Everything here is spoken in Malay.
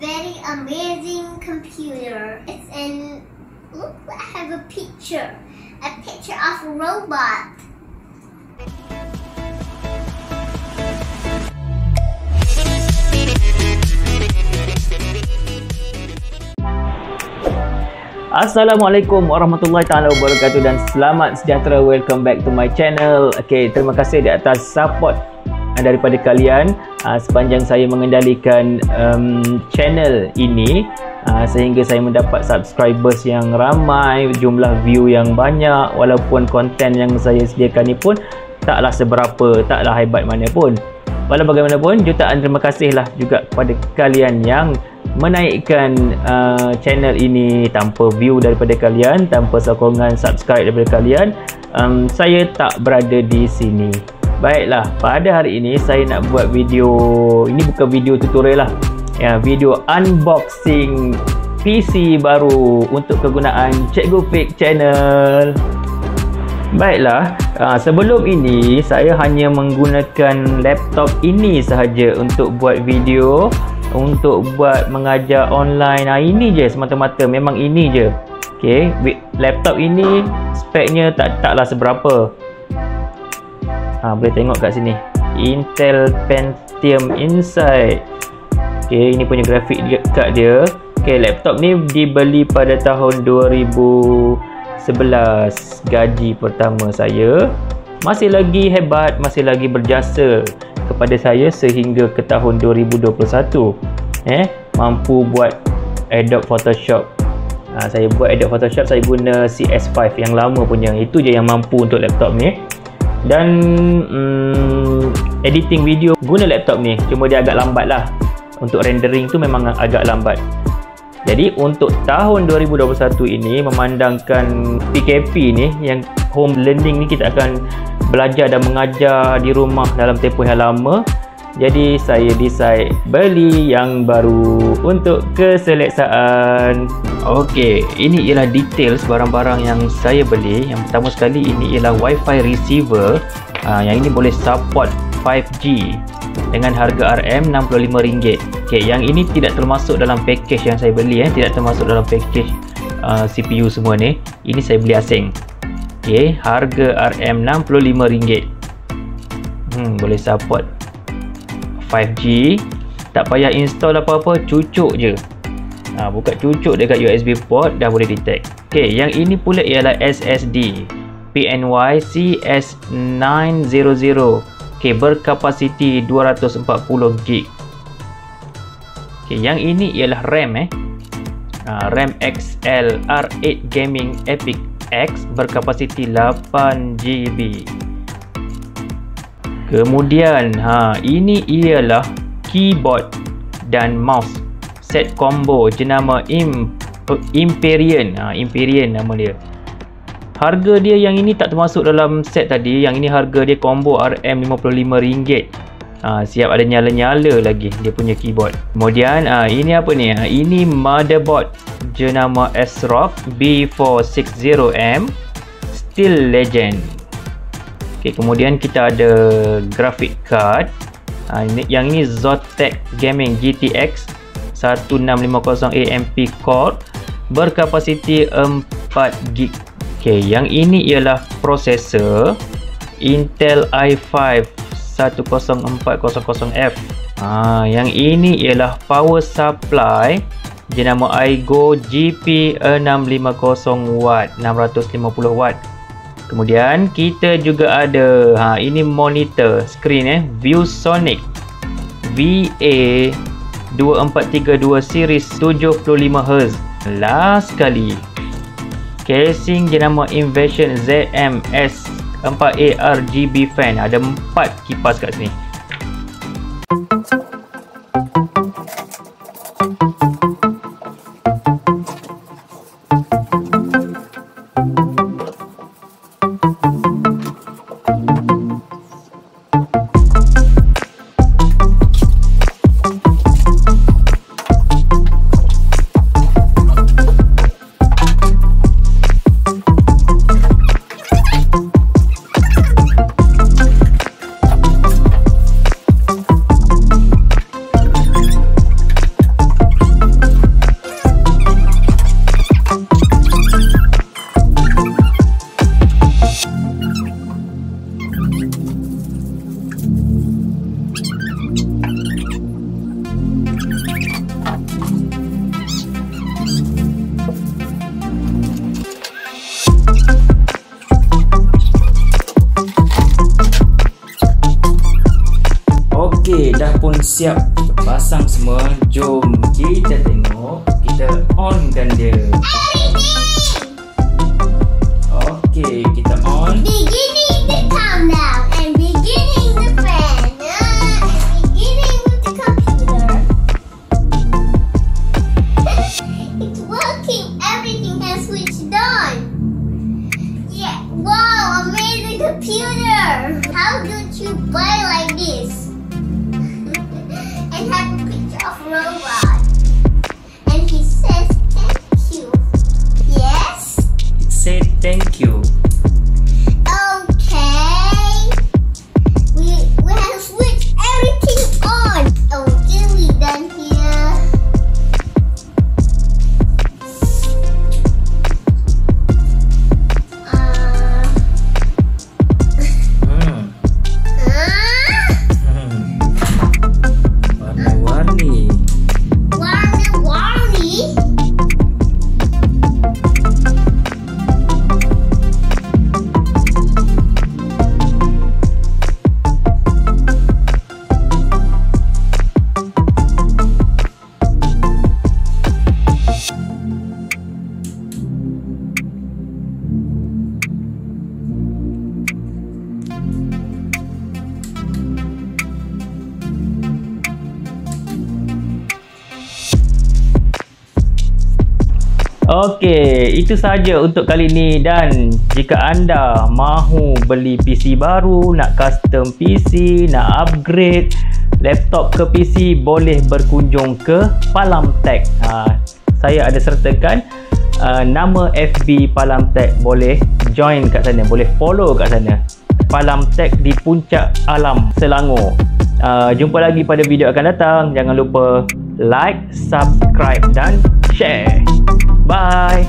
very amazing computer. It's in, look, I have a picture of a robot. Assalamualaikum warahmatullahi taala wabarakatuh dan selamat sejahtera. Welcome back to my channel. Okay, terima kasih di atas support daripada kalian sepanjang saya mengendalikan channel ini, sehingga saya mendapat subscribers yang ramai, jumlah view yang banyak, walaupun konten yang saya sediakan ni pun taklah seberapa, taklah hebat mana pun. Walau bagaimanapun, jutaan terima kasihlah juga kepada kalian yang menaikkan channel ini. Tanpa view daripada kalian, tanpa sokongan subscribe daripada kalian, saya tak berada di sini. Baiklah, pada hari ini saya nak buat video, ini bukan video tutorial lah ya, video unboxing PC baru untuk kegunaan Cikgu Fik Channel. Baiklah, sebelum ini saya hanya menggunakan laptop ini sahaja untuk buat video, untuk buat mengajar online. Ini je semata-mata, memang ini je. Okay, laptop ini speknya taklah seberapa. Boleh tengok kat sini, Intel Pentium Inside. Okay, ini punya grafik card dia. Okay, laptop ni dibeli pada tahun 2011, gaji pertama saya. Masih lagi hebat, masih lagi berjasa kepada saya sehingga ke tahun 2021. Mampu buat Adobe Photoshop. Saya buat Adobe Photoshop, saya guna CS5 yang lama punya. Itu je yang mampu untuk laptop ni. Dan editing video guna laptop ni, cuma dia agak lambat lah. Untuk rendering tu memang agak lambat. Jadi untuk tahun 2021 ini, memandangkan PKP ni, yang home learning ni, kita akan belajar dan mengajar di rumah dalam tempoh yang lama. Jadi saya decide beli yang baru untuk keselesaan. Okey, ini ialah details barang-barang yang saya beli. Yang pertama sekali, ini ialah Wi-Fi receiver. Yang ini boleh support 5G dengan harga RM65. Okey, yang ini tidak termasuk dalam package yang saya beli, tidak termasuk dalam package CPU semua ni. Ini saya beli asing. Okey, harga RM65. Boleh support 5G. Tak payah install apa-apa, cucuk je. Buka cucuk dekat USB port, dah boleh detect. Okey, yang ini pula ialah SSD PNY CS900. Okey, berkapasiti 240GB. Okey, yang ini ialah RAM RAM XL R8 Gaming Epic X berkapasiti 8GB. Kemudian ini ialah keyboard dan mouse set combo jenama Imperion. Imperion nama dia. Harga dia yang ini tak termasuk dalam set tadi. Yang ini harga dia combo RM55. Siap ada nyala-nyala lagi dia punya keyboard. Kemudian ini apa ni? Ini motherboard jenama ASRock B460M Steel Legend. Okay, kemudian kita ada graphic card. Yang ini Zotac Gaming GTX 1650 AMP core berkapasiti 4GB. Okay, yang ini ialah prosesor Intel i5 10400F. Yang ini ialah power supply jenama Aigo GP650W 650W. Kemudian kita juga ada ini monitor screen ViewSonic VA2432 series 75Hz. Last sekali, casing jenama Invention ZMS 4A RGB fan. Ada 4 kipas kat sini. siap, kita pasang semua. Jom kita tengok, kita onkan dia. Okey, kita on. Beginning the countdown and beginning the fan. And beginning with the computer. It's working. Everything has switched on. Yeah. Wow, amazing computer. How could you buy like this? And have a picture of robot. And he says thank you. Yes? It said thank you. Okay. We have switched everything on. Okay, we done here. Warna-warni. Warna-warni. Okey, itu saja untuk kali ini, dan jika anda mahu beli PC baru, nak custom PC, nak upgrade laptop ke PC, boleh berkunjung ke Palam Tech. Saya ada sertakan nama FB Palam Tech, boleh join kat sana, boleh follow kat sana. Palam Tech di Puncak Alam, Selangor. Jumpa lagi pada video akan datang. Jangan lupa like, subscribe dan share. Bye.